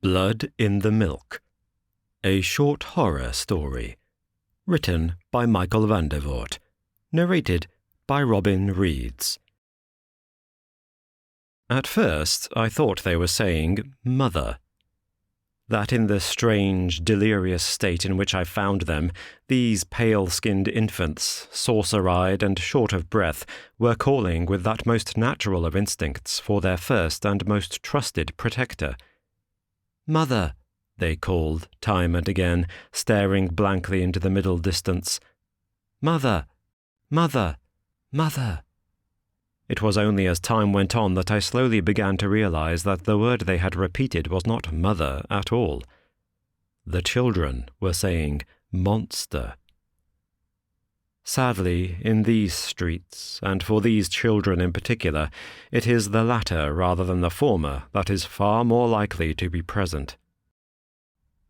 Blood in the Milk, a short horror story, written by Michael van der Voort, narrated by Robin Reads. At first I thought they were saying mother. That in the strange, delirious state in which I found them, these pale-skinned infants, saucer-eyed and short of breath, were calling with that most natural of instincts for their first and most trusted protector. Mother, they called time and again, staring blankly into the middle distance. Mother, mother, mother. It was only as time went on that I slowly began to realize that the word they had repeated was not mother at all. The children were saying monster. Sadly, in these streets, and for these children in particular, it is the latter rather than the former that is far more likely to be present.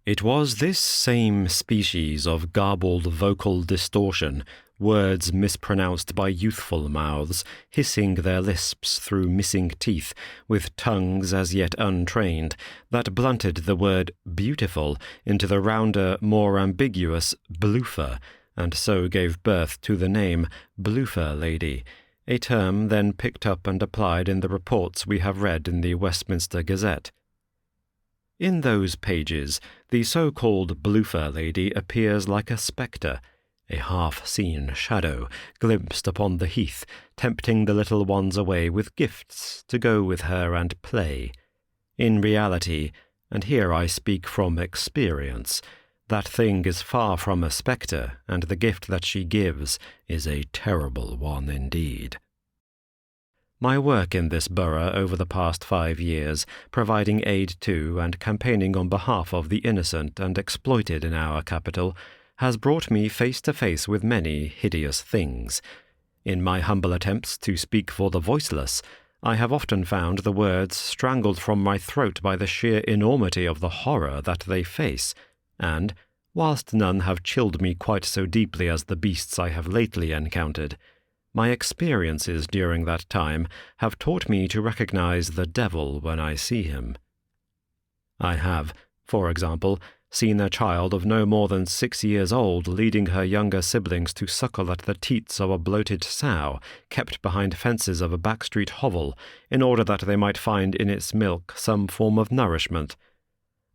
It was this same species of garbled vocal distortion, words mispronounced by youthful mouths, hissing their lisps through missing teeth, with tongues as yet untrained, that blunted the word beautiful into the rounder, more ambiguous bloofer, and so gave birth to the name Bloofer Lady, a term then picked up and applied in the reports we have read in the Westminster Gazette. In those pages, the so-called Bloofer Lady appears like a spectre, a half-seen shadow glimpsed upon the heath, tempting the little ones away with gifts to go with her and play. In reality, and here I speak from experience, that thing is far from a spectre, and the gift that she gives is a terrible one indeed. My work in this borough over the past 5 years, providing aid to and campaigning on behalf of the innocent and exploited in our capital, has brought me face to face with many hideous things. In my humble attempts to speak for the voiceless, I have often found the words strangled from my throat by the sheer enormity of the horror that they face, and, whilst none have chilled me quite so deeply as the beasts I have lately encountered, my experiences during that time have taught me to recognize the devil when I see him. I have, for example, seen a child of no more than 6 years old leading her younger siblings to suckle at the teats of a bloated sow kept behind fences of a backstreet hovel in order that they might find in its milk some form of nourishment.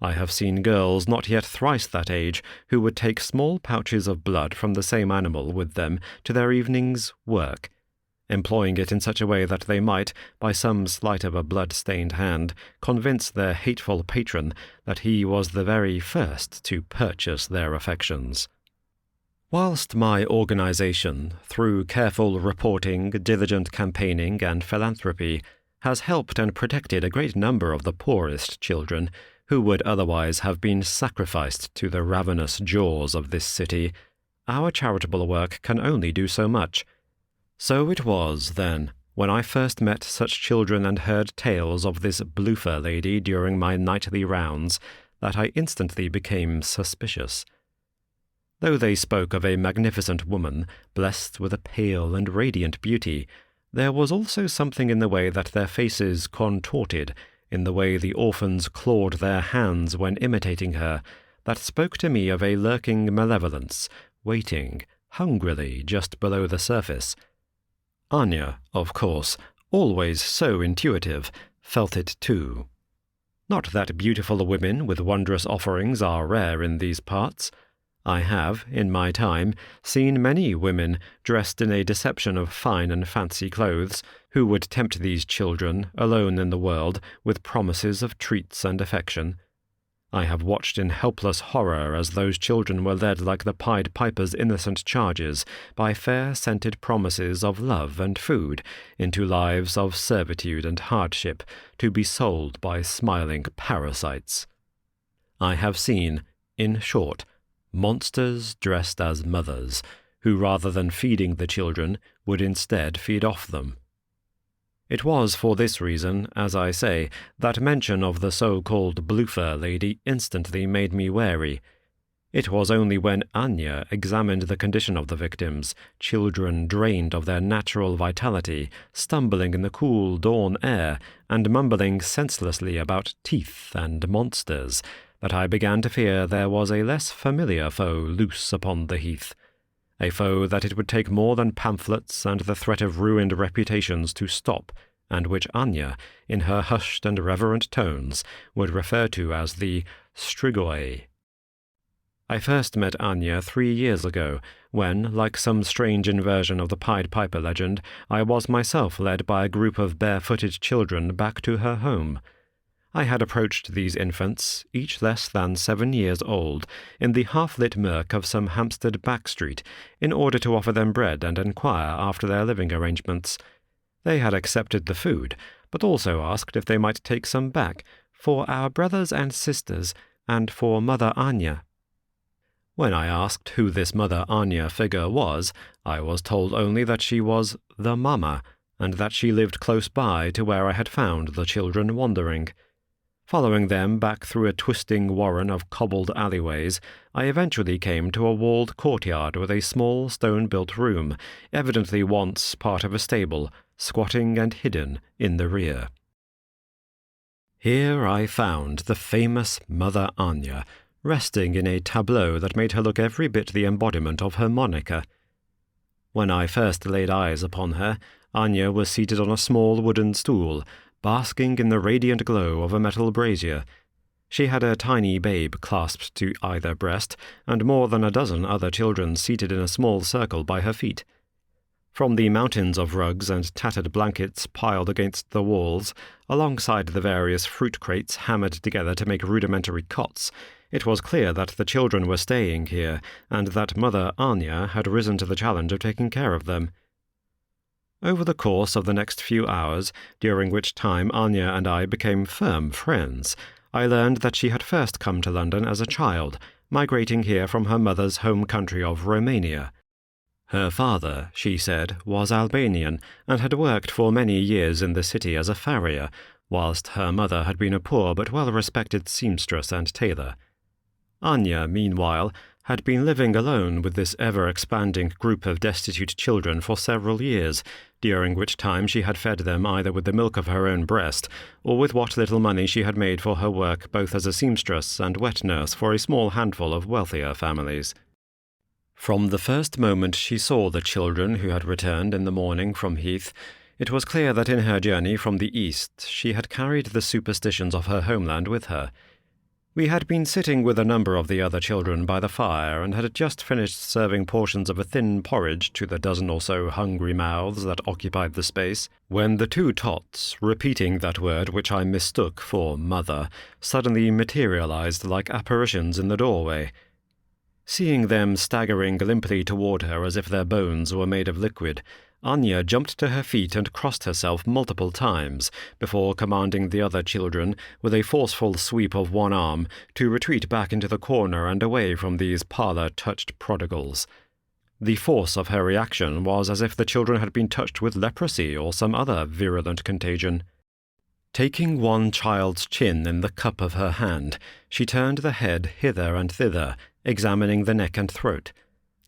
I have seen girls not yet thrice that age who would take small pouches of blood from the same animal with them to their evening's work, employing it in such a way that they might, by some sleight of a blood-stained hand, convince their hateful patron that he was the very first to purchase their affections. Whilst my organization, through careful reporting, diligent campaigning, and philanthropy, has helped and protected a great number of the poorest children, who would otherwise have been sacrificed to the ravenous jaws of this city, our charitable work can only do so much. So it was, then, when I first met such children and heard tales of this Bloofer Lady during my nightly rounds, that I instantly became suspicious. Though they spoke of a magnificent woman, blessed with a pale and radiant beauty, there was also something in the way that their faces contorted, in the way the orphans clawed their hands when imitating her, that spoke to me of a lurking malevolence, waiting, hungrily, just below the surface. Anya, of course, always so intuitive, felt it too. Not that beautiful women with wondrous offerings are rare in these parts. I have, in my time, seen many women dressed in a deception of fine and fancy clothes, who would tempt these children, alone in the world, with promises of treats and affection. I have watched in helpless horror as those children were led like the Pied Piper's innocent charges by fair-scented promises of love and food into lives of servitude and hardship, to be sold by smiling parasites. I have seen, in short, monsters dressed as mothers, who rather than feeding the children would instead feed off them. It was for this reason, as I say, that mention of the so-called Bloofer Lady instantly made me wary. It was only when Anya examined the condition of the victims, children drained of their natural vitality, stumbling in the cool dawn air, and mumbling senselessly about teeth and monsters, that I began to fear there was a less familiar foe loose upon the heath, a foe that it would take more than pamphlets and the threat of ruined reputations to stop, and which Anya, in her hushed and reverent tones, would refer to as the Strigoi. I first met Anya 3 years ago, when, like some strange inversion of the Pied Piper legend, I was myself led by a group of barefooted children back to her home. I had approached these infants, each less than 7 years old, in the half-lit murk of some Hampstead back street, in order to offer them bread and inquire after their living arrangements. They had accepted the food, but also asked if they might take some back, for our brothers and sisters, and for Mother Anya. When I asked who this Mother Anya figure was, I was told only that she was the Mama, and that she lived close by to where I had found the children wandering. Following them back through a twisting warren of cobbled alleyways, I eventually came to a walled courtyard with a small stone-built room, evidently once part of a stable, squatting and hidden in the rear. Here I found the famous Mother Anya, resting in a tableau that made her look every bit the embodiment of her moniker. When I first laid eyes upon her, Anya was seated on a small wooden stool, basking in the radiant glow of a metal brazier. She had a tiny babe clasped to either breast, and more than a dozen other children seated in a small circle by her feet. From the mountains of rugs and tattered blankets piled against the walls, alongside the various fruit crates hammered together to make rudimentary cots, it was clear that the children were staying here, and that Mother Anya had risen to the challenge of taking care of them. Over the course of the next few hours, during which time Anya and I became firm friends, I learned that she had first come to London as a child, migrating here from her mother's home country of Romania. Her father, she said, was Albanian, and had worked for many years in the city as a farrier, whilst her mother had been a poor but well-respected seamstress and tailor. Anya, meanwhile, had been living alone with this ever-expanding group of destitute children for several years, during which time she had fed them either with the milk of her own breast, or with what little money she had made for her work both as a seamstress and wet nurse for a small handful of wealthier families. From the first moment she saw the children who had returned in the morning from Heath, it was clear that in her journey from the east she had carried the superstitions of her homeland with her. We had been sitting with a number of the other children by the fire, and had just finished serving portions of a thin porridge to the dozen or so hungry mouths that occupied the space, when the 2 tots, repeating that word which I mistook for mother, suddenly materialized like apparitions in the doorway. Seeing them staggering limply toward her as if their bones were made of liquid, Anya jumped to her feet and crossed herself multiple times, before commanding the other children, with a forceful sweep of one arm, to retreat back into the corner and away from these parlour-touched prodigals. The force of her reaction was as if the children had been touched with leprosy or some other virulent contagion. Taking one child's chin in the cup of her hand, she turned the head hither and thither, examining the neck and throat.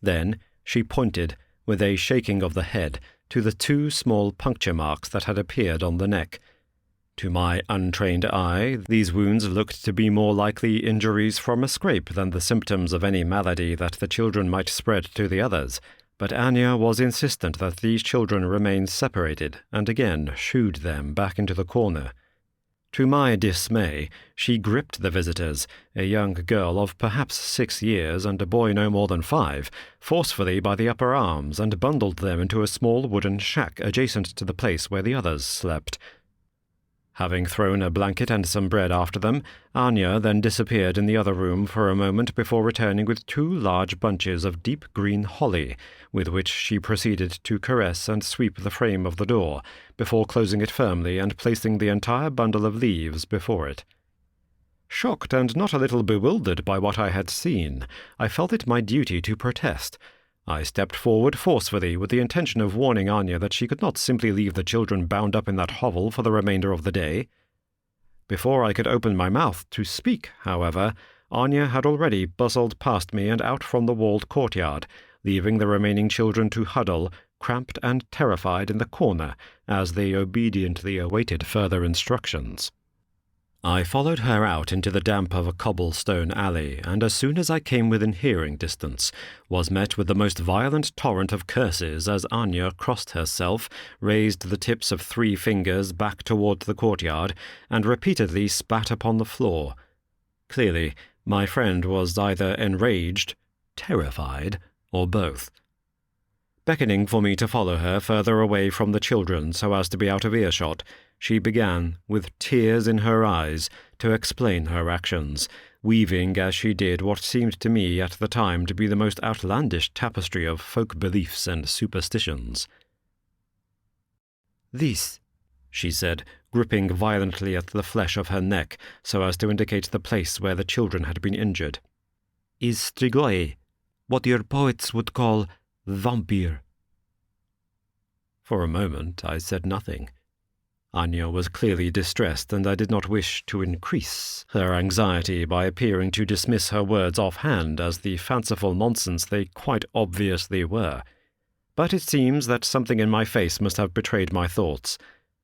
Then she pointed, with a shaking of the head, to the 2 small puncture marks that had appeared on the neck. To my untrained eye, these wounds looked to be more likely injuries from a scrape than the symptoms of any malady that the children might spread to the others, but Anya was insistent that these children remain separated, and again shooed them back into the corner. To my dismay, she gripped the visitors, a young girl of perhaps 6 years and a boy no more than 5, forcefully by the upper arms, and bundled them into a small wooden shack adjacent to the place where the others slept. Having thrown a blanket and some bread after them, Anya then disappeared in the other room for a moment before returning with 2 large bunches of deep green holly, with which she proceeded to caress and sweep the frame of the door, before closing it firmly and placing the entire bundle of leaves before it. Shocked and not a little bewildered by what I had seen, I felt it my duty to protest. I stepped forward forcefully with the intention of warning Anya that she could not simply leave the children bound up in that hovel for the remainder of the day. Before I could open my mouth to speak, however, Anya had already bustled past me and out from the walled courtyard, leaving the remaining children to huddle, cramped and terrified, in the corner as they obediently awaited further instructions. I followed her out into the damp of a cobblestone alley, and as soon as I came within hearing distance, was met with the most violent torrent of curses as Anya crossed herself, raised the tips of 3 fingers back toward the courtyard, and repeatedly spat upon the floor. Clearly, my friend was either enraged, terrified, or both. Beckoning for me to follow her further away from the children so as to be out of earshot, she began, with tears in her eyes, to explain her actions, weaving as she did what seemed to me at the time to be the most outlandish tapestry of folk beliefs and superstitions. "This," she said, gripping violently at the flesh of her neck so as to indicate the place where the children had been injured, "is strigoi, what your poets would call vampire." For a moment I said nothing. Anya was clearly distressed, and I did not wish to increase her anxiety by appearing to dismiss her words offhand as the fanciful nonsense they quite obviously were. But it seems that something in my face must have betrayed my thoughts,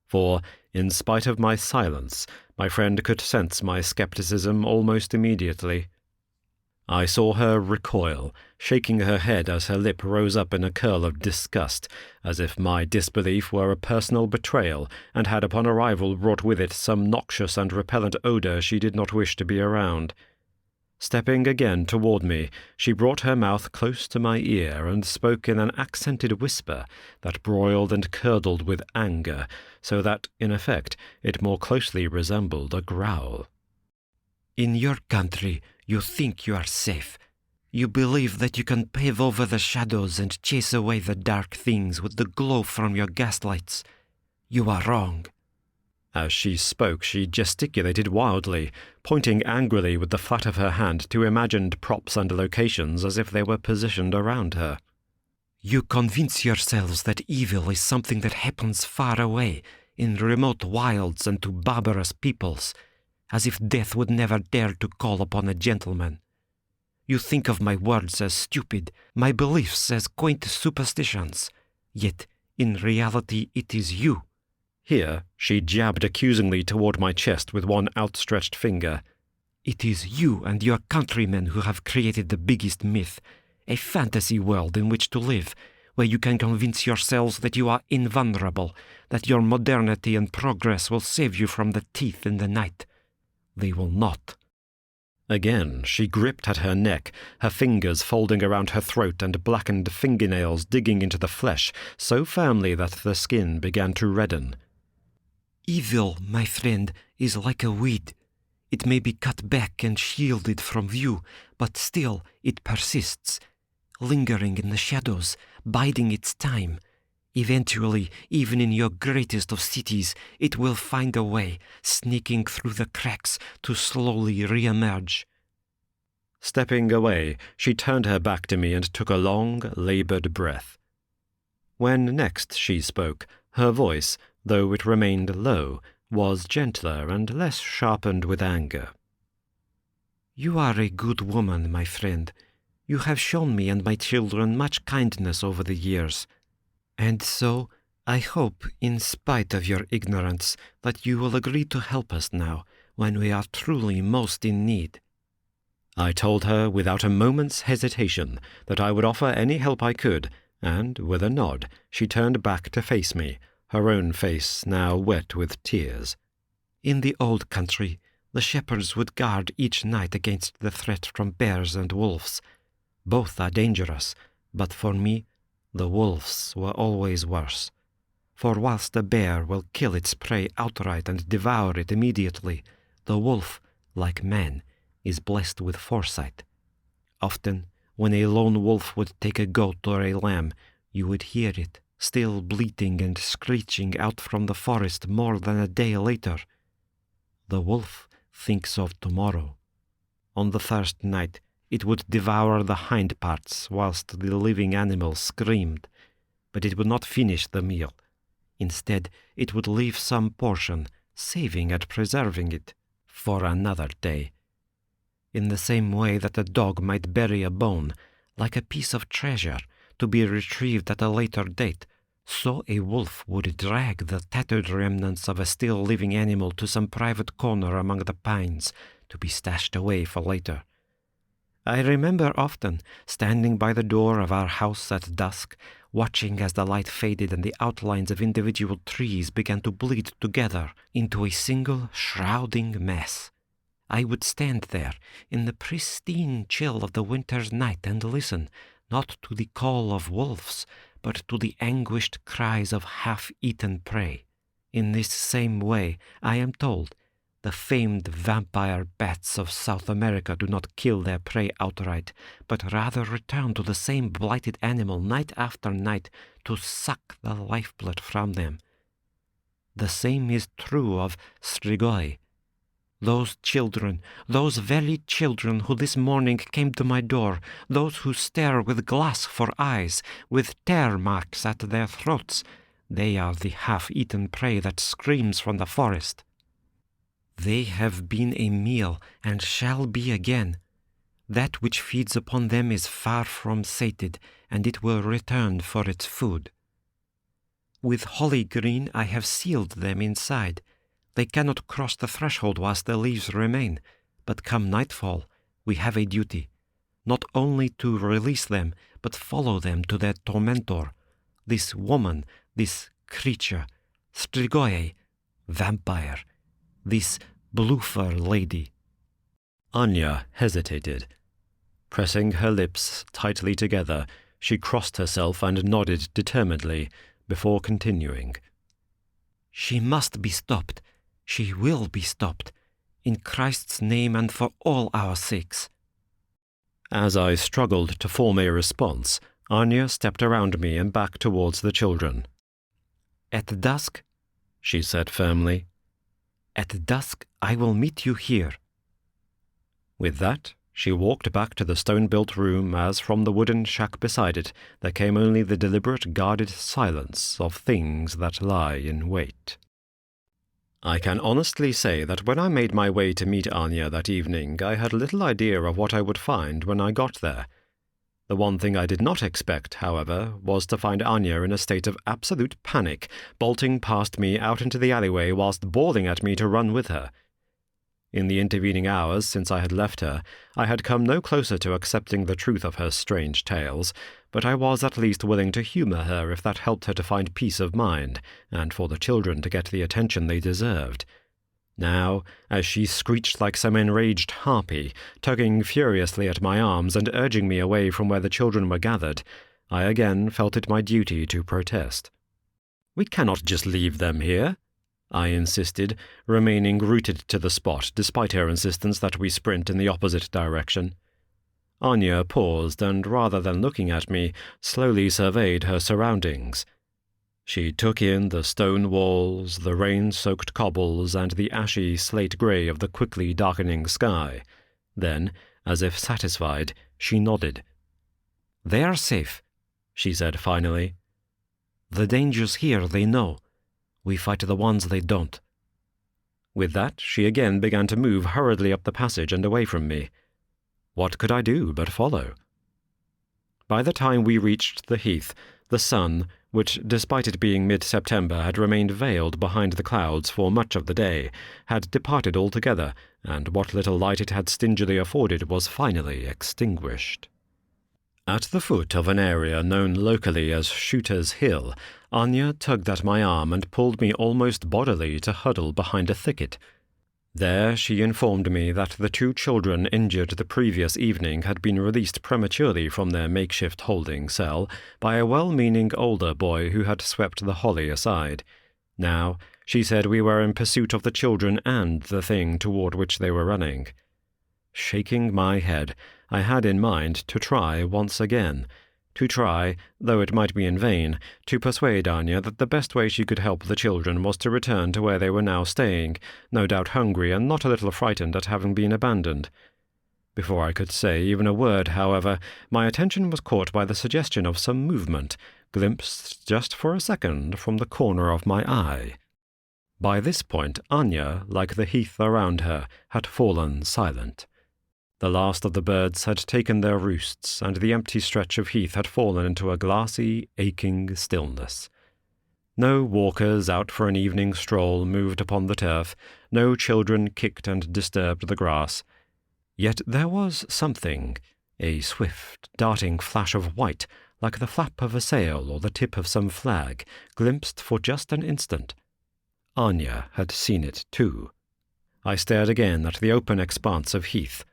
for, in spite of my silence, my friend could sense my skepticism almost immediately. I saw her recoil, shaking her head as her lip rose up in a curl of disgust, as if my disbelief were a personal betrayal and had upon arrival brought with it some noxious and repellent odour she did not wish to be around. Stepping again toward me, she brought her mouth close to my ear and spoke in an accented whisper that broiled and curdled with anger, so that, in effect, it more closely resembled a growl. "In your country, you think you are safe. You believe that you can pave over the shadows and chase away the dark things with the glow from your gaslights. You are wrong." As she spoke, she gesticulated wildly, pointing angrily with the flat of her hand to imagined props and locations as if they were positioned around her. "You convince yourselves that evil is something that happens far away, in remote wilds and to barbarous peoples, as if death would never dare to call upon a gentleman. You think of my words as stupid, my beliefs as quaint superstitions, yet in reality it is you." Here she jabbed accusingly toward my chest with one outstretched finger. "It is you and your countrymen who have created the biggest myth, a fantasy world in which to live, where you can convince yourselves that you are invulnerable, that your modernity and progress will save you from the teeth in the night. They will not." Again she gripped at her neck, her fingers folding around her throat and blackened fingernails digging into the flesh so firmly that the skin began to redden. "Evil, my friend, is like a weed. It may be cut back and shielded from view, but still it persists, lingering in the shadows, biding its time. Eventually, even in your greatest of cities, it will find a way, sneaking through the cracks to slowly re-emerge." Stepping away, she turned her back to me and took a long, labored breath. When next she spoke, her voice, though it remained low, was gentler and less sharpened with anger. "You are a good woman, my friend. You have shown me and my children much kindness over the years. And so, I hope, in spite of your ignorance, that you will agree to help us now, when we are truly most in need." I told her without a moment's hesitation that I would offer any help I could, and, with a nod, she turned back to face me, her own face now wet with tears. "In the old country, the shepherds would guard each night against the threat from bears and wolves. Both are dangerous, but for me, the wolves were always worse. For whilst the bear will kill its prey outright and devour it immediately, the wolf, like man, is blessed with foresight. Often, when a lone wolf would take a goat or a lamb, you would hear it, still bleating and screeching out from the forest more than a day later. The wolf thinks of tomorrow. On the first night, it would devour the hind parts whilst the living animal screamed, but it would not finish the meal. Instead, it would leave some portion, saving and preserving it, for another day. In the same way that a dog might bury a bone, like a piece of treasure, to be retrieved at a later date, so a wolf would drag the tattered remnants of a still living animal to some private corner among the pines to be stashed away for later. I remember often standing by the door of our house at dusk, watching as the light faded and the outlines of individual trees began to bleed together into a single shrouding mass. I would stand there in the pristine chill of the winter's night and listen, not to the call of wolves, but to the anguished cries of half-eaten prey. In this same way, I am told, the famed vampire bats of South America do not kill their prey outright, but rather return to the same blighted animal night after night to suck the lifeblood from them. The same is true of strigoi. Those children, those very children who this morning came to my door, those who stare with glass for eyes, with tear marks at their throats, they are the half-eaten prey that screams from the forest. They have been a meal and shall be again. That which feeds upon them is far from sated, and it will return for its food. With holly green I have sealed them inside. They cannot cross the threshold whilst the leaves remain, but come nightfall, we have a duty, not only to release them, but follow them to their tormentor, this woman, this creature, strigoi, vampire, this Bloofer Lady. Anya hesitated. Pressing her lips tightly together, she crossed herself and nodded determinedly before continuing. She must be stopped. She will be stopped, in Christ's name and for all our sakes. As I struggled to form a response, Anya stepped around me and back towards the children. "At dusk," she said firmly, "at dusk I will meet you here." With that, she walked back to the stone-built room as from the wooden shack beside it there came only the deliberate guarded silence of things that lie in wait. I can honestly say that when I made my way to meet Anya that evening, I had little idea of what I would find when I got there. The one thing I did not expect, however, was to find Anya in a state of absolute panic, bolting past me out into the alleyway whilst bawling at me to run with her. In the intervening hours since I had left her, I had come no closer to accepting the truth of her strange tales, but I was at least willing to humour her if that helped her to find peace of mind, and for the children to get the attention they deserved. Now, as she screeched like some enraged harpy, tugging furiously at my arms and urging me away from where the children were gathered, I again felt it my duty to protest. "We cannot just leave them here," I insisted, remaining rooted to the spot despite her insistence that we sprint in the opposite direction. Anya paused and, rather than looking at me, slowly surveyed her surroundings. She took in the stone walls, the rain-soaked cobbles, and the ashy slate-grey of the quickly darkening sky. Then, as if satisfied, she nodded. "They are safe," she said finally. "The dangers here they know. We fight the ones they don't." With that, she again began to move hurriedly up the passage and away from me. What could I do but follow? By the time we reached the heath, the sun, which despite it being mid-September had remained veiled behind the clouds for much of the day, had departed altogether, and what little light it had stingily afforded was finally extinguished. At the foot of an area known locally as Shooter's Hill, Anya tugged at my arm and pulled me almost bodily to huddle behind a thicket. There she informed me that the two children injured the previous evening had been released prematurely from their makeshift holding cell by a well-meaning older boy who had swept the holly aside. Now, she said we were in pursuit of the children and the thing toward which they were running. Shaking my head, I had in mind to try once again. To try, though it might be in vain, to persuade Anya that the best way she could help the children was to return to where they were now staying, no doubt hungry and not a little frightened at having been abandoned. Before I could say even a word, however, my attention was caught by the suggestion of some movement, glimpsed just for a second from the corner of my eye. By this point Anya, like the heath around her, had fallen silent. The last of the birds had taken their roosts, and the empty stretch of heath had fallen into a glassy, aching stillness. No walkers out for an evening stroll moved upon the turf, no children kicked and disturbed the grass. Yet there was something, a swift, darting flash of white, like the flap of a sail or the tip of some flag, glimpsed for just an instant. Anya had seen it too. I stared again at the open expanse of heath,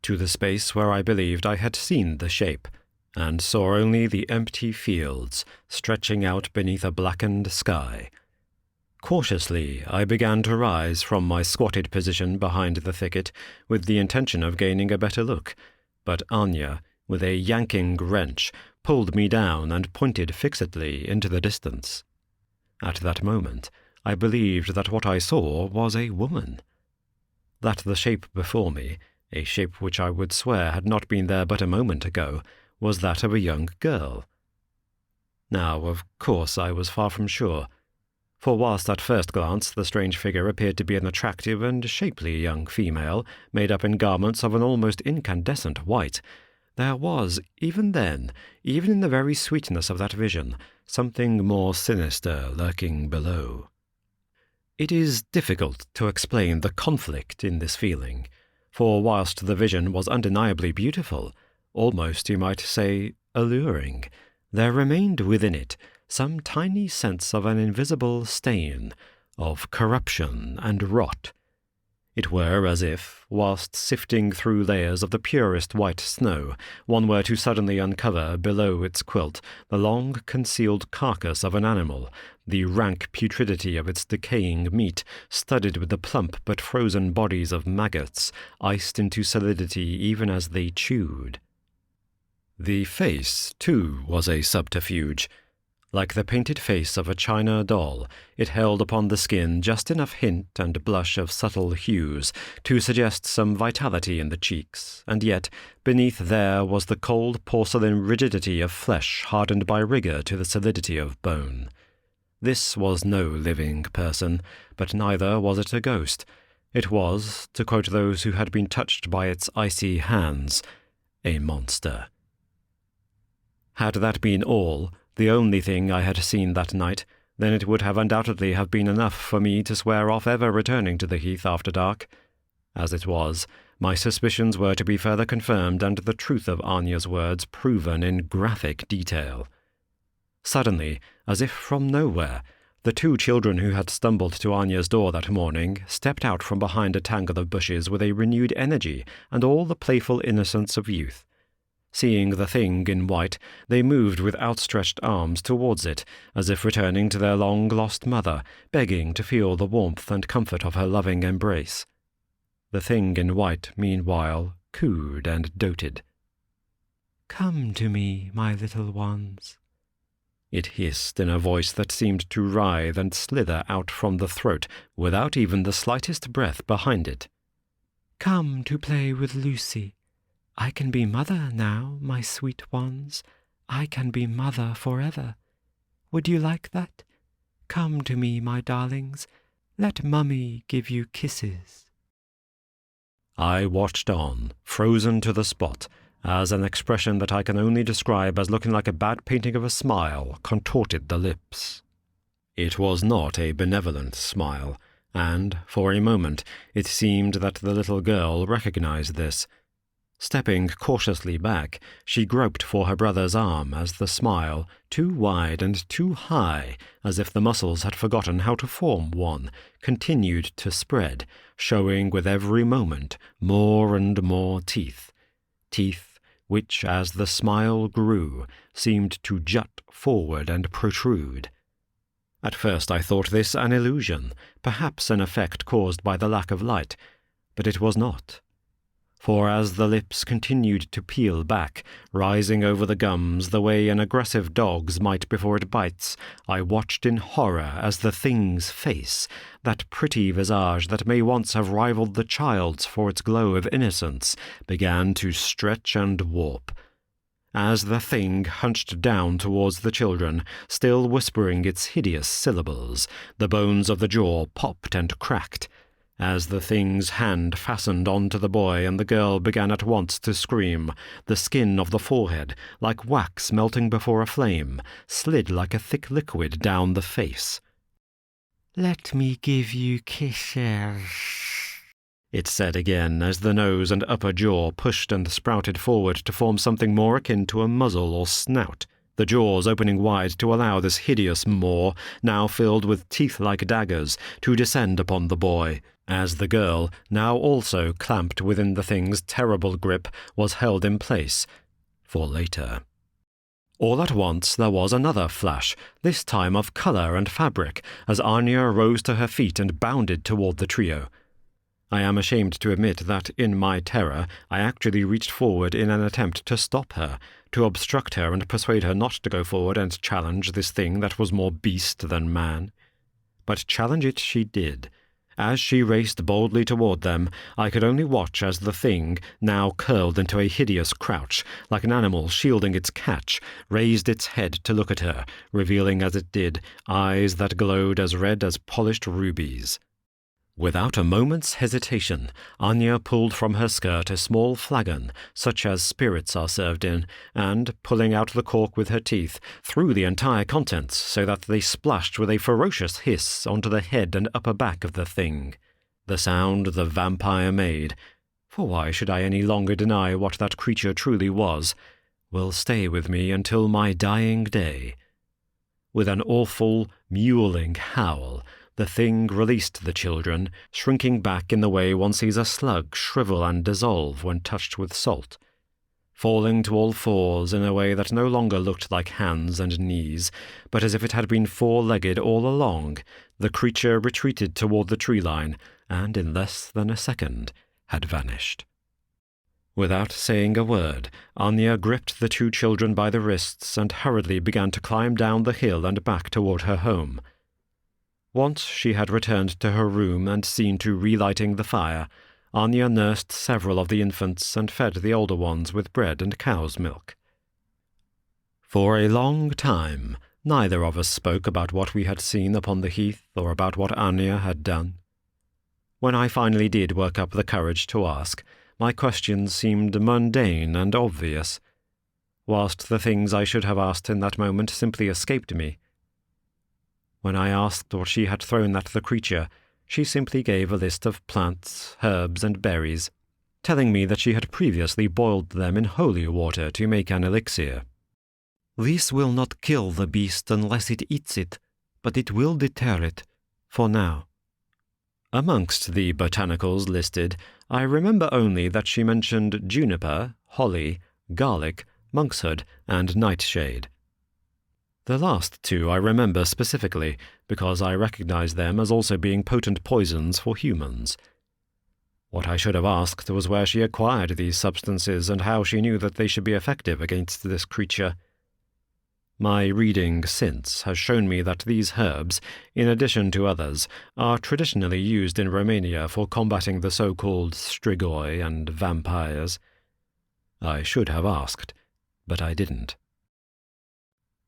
to the space where I believed I had seen the shape, and saw only the empty fields stretching out beneath a blackened sky. Cautiously, I began to rise from my squatted position behind the thicket with the intention of gaining a better look, but Anya, with a yanking wrench, pulled me down and pointed fixedly into the distance. At that moment, I believed that what I saw was a woman. That the shape before me, a shape which I would swear had not been there but a moment ago, was that of a young girl. Now, of course, I was far from sure, for whilst at first glance the strange figure appeared to be an attractive and shapely young female, made up in garments of an almost incandescent white, there was, even then, even in the very sweetness of that vision, something more sinister lurking below. It is difficult to explain the conflict in this feeling, for whilst the vision was undeniably beautiful, almost, you might say, alluring, there remained within it some tiny sense of an invisible stain, of corruption and rot. It were as if, whilst sifting through layers of the purest white snow, one were to suddenly uncover, below its quilt, the long-concealed carcass of an animal, the rank putridity of its decaying meat, studded with the plump but frozen bodies of maggots, iced into solidity even as they chewed. The face, too, was a subterfuge. Like the painted face of a china doll, it held upon the skin just enough hint and blush of subtle hues to suggest some vitality in the cheeks, and yet beneath there was the cold porcelain rigidity of flesh hardened by rigour to the solidity of bone. This was no living person, but neither was it a ghost. It was, to quote those who had been touched by its icy hands, a monster. Had that been all, the only thing I had seen that night, then it would have undoubtedly have been enough for me to swear off ever returning to the heath after dark. As it was, my suspicions were to be further confirmed and the truth of Anya's words proven in graphic detail. Suddenly, as if from nowhere, the two children who had stumbled to Anya's door that morning stepped out from behind a tangle of bushes with a renewed energy and all the playful innocence of youth. Seeing the thing in white, they moved with outstretched arms towards it, as if returning to their long-lost mother, begging to feel the warmth and comfort of her loving embrace. The thing in white, meanwhile, cooed and doted. "Come to me, my little ones," it hissed in a voice that seemed to writhe and slither out from the throat without even the slightest breath behind it. "Come to play with Lucy. I can be mother now, my sweet ones. I can be mother forever. Would you like that? Come to me, my darlings. Let Mummy give you kisses." I watched on, frozen to the spot, as an expression that I can only describe as looking like a bad painting of a smile contorted the lips. It was not a benevolent smile, and, for a moment, it seemed that the little girl recognized this. Stepping cautiously back, she groped for her brother's arm as the smile, too wide and too high, as if the muscles had forgotten how to form one, continued to spread, showing with every moment more and more teeth. Teeth which, as the smile grew, seemed to jut forward and protrude. At first I thought this an illusion, perhaps an effect caused by the lack of light, but it was not. For as the lips continued to peel back, rising over the gums the way an aggressive dog's might before it bites, I watched in horror as the thing's face, that pretty visage that may once have rivaled the child's for its glow of innocence, began to stretch and warp. As the thing hunched down towards the children, still whispering its hideous syllables, the bones of the jaw popped and cracked. As the thing's hand fastened onto the boy and the girl began at once to scream, the skin of the forehead, like wax melting before a flame, slid like a thick liquid down the face. "Let me give you kisses," it said again as the nose and upper jaw pushed and sprouted forward to form something more akin to a muzzle or snout, the jaws opening wide to allow this hideous maw, now filled with teeth like daggers, to descend upon the boy, as the girl, now also clamped within the thing's terrible grip, was held in place, for later. All at once there was another flash, this time of colour and fabric, as Anya rose to her feet and bounded toward the trio. I am ashamed to admit that, in my terror, I actually reached forward in an attempt to stop her, to obstruct her and persuade her not to go forward and challenge this thing that was more beast than man. But challenge it she did. As she raced boldly toward them, I could only watch as the thing, now curled into a hideous crouch, like an animal shielding its catch, raised its head to look at her, revealing as it did eyes that glowed as red as polished rubies. Without a moment's hesitation, Anya pulled from her skirt a small flagon, such as spirits are served in, and, pulling out the cork with her teeth, threw the entire contents so that they splashed with a ferocious hiss onto the head and upper back of the thing. The sound the vampire made, for why should I any longer deny what that creature truly was, will stay with me until my dying day. With an awful, mewling howl, the thing released the children, shrinking back in the way one sees a slug shrivel and dissolve when touched with salt. Falling to all fours in a way that no longer looked like hands and knees, but as if it had been four-legged all along, the creature retreated toward the tree line, and in less than a second had vanished. Without saying a word, Anya gripped the two children by the wrists and hurriedly began to climb down the hill and back toward her home. Once she had returned to her room and seen to relighting the fire, Anya nursed several of the infants and fed the older ones with bread and cow's milk. For a long time, neither of us spoke about what we had seen upon the heath or about what Anya had done. When I finally did work up the courage to ask, my questions seemed mundane and obvious, whilst the things I should have asked in that moment simply escaped me. When I asked what she had thrown at the creature, she simply gave a list of plants, herbs, and berries, telling me that she had previously boiled them in holy water to make an elixir. "This will not kill the beast unless it eats it, but it will deter it, for now." Amongst the botanicals listed, I remember only that she mentioned juniper, holly, garlic, monkshood, and nightshade. The last two I remember specifically, because I recognize them as also being potent poisons for humans. What I should have asked was where she acquired these substances and how she knew that they should be effective against this creature. My reading since has shown me that these herbs, in addition to others, are traditionally used in Romania for combating the so-called strigoi and vampires. I should have asked, but I didn't.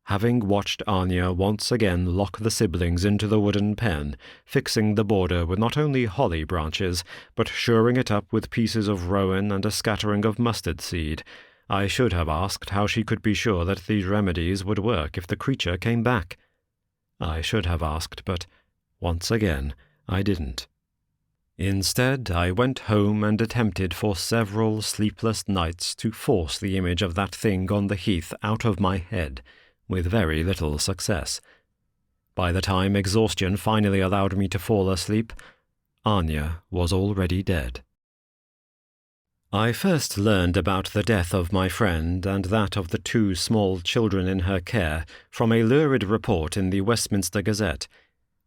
Having watched Anya once again lock the siblings into the wooden pen, fixing the border with not only holly branches, but shoring it up with pieces of rowan and a scattering of mustard seed, I should have asked how she could be sure that these remedies would work if the creature came back. I should have asked, but, once again, I didn't. Instead, I went home and attempted for several sleepless nights to force the image of that thing on the heath out of my head, with very little success. By the time exhaustion finally allowed me to fall asleep, Anya was already dead. I first learned about the death of my friend and that of the two small children in her care from a lurid report in the Westminster Gazette,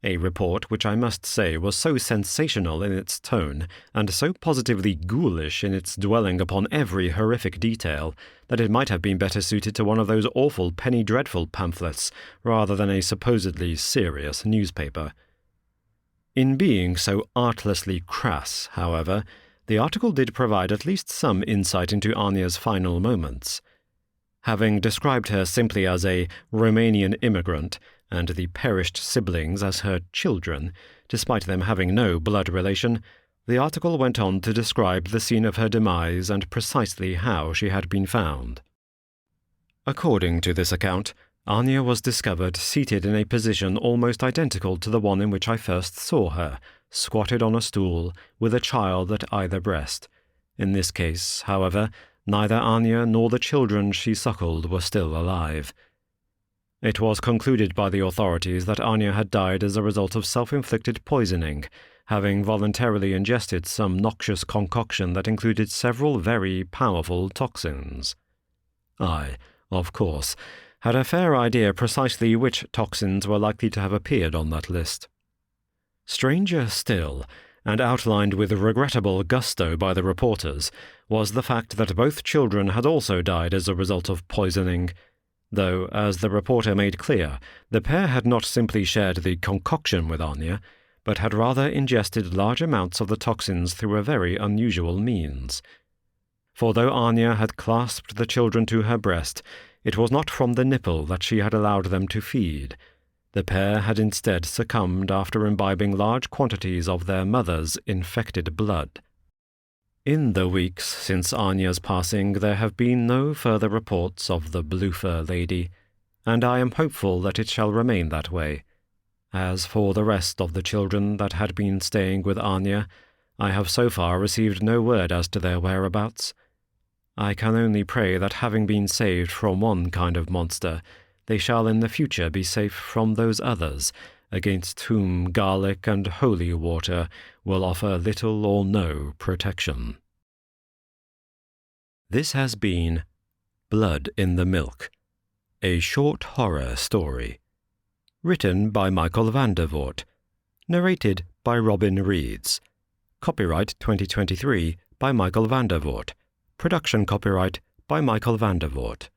a report which I must say was so sensational in its tone and so positively ghoulish in its dwelling upon every horrific detail that it might have been better suited to one of those awful penny dreadful pamphlets rather than a supposedly serious newspaper. In being so artlessly crass, however, the article did provide at least some insight into Anya's final moments. Having described her simply as a Romanian immigrant, and the perished siblings as her children, despite them having no blood relation, the article went on to describe the scene of her demise and precisely how she had been found. According to this account, Anya was discovered seated in a position almost identical to the one in which I first saw her, squatted on a stool, with a child at either breast. In this case, however, neither Anya nor the children she suckled were still alive. It was concluded by the authorities that Anya had died as a result of self-inflicted poisoning, having voluntarily ingested some noxious concoction that included several very powerful toxins. I, of course, had a fair idea precisely which toxins were likely to have appeared on that list. Stranger still, and outlined with regrettable gusto by the reporters, was the fact that both children had also died as a result of poisoning, though, as the reporter made clear, the pair had not simply shared the concoction with Anya, but had rather ingested large amounts of the toxins through a very unusual means. For though Anya had clasped the children to her breast, it was not from the nipple that she had allowed them to feed. The pair had instead succumbed after imbibing large quantities of their mother's infected blood. In the weeks since Anya's passing, there have been no further reports of the Bloofer Lady, and I am hopeful that it shall remain that way. As for the rest of the children that had been staying with Anya, I have so far received no word as to their whereabouts. I can only pray that having been saved from one kind of monster, they shall in the future be safe from those others, against whom garlic and holy water will offer little or no protection. This has been Blood in the Milk, a short horror story. Written by Michael Vandervoort. Narrated by Robin Reads. Copyright 2023 by Michael Vandervoort. Production copyright by Michael Vandervoort.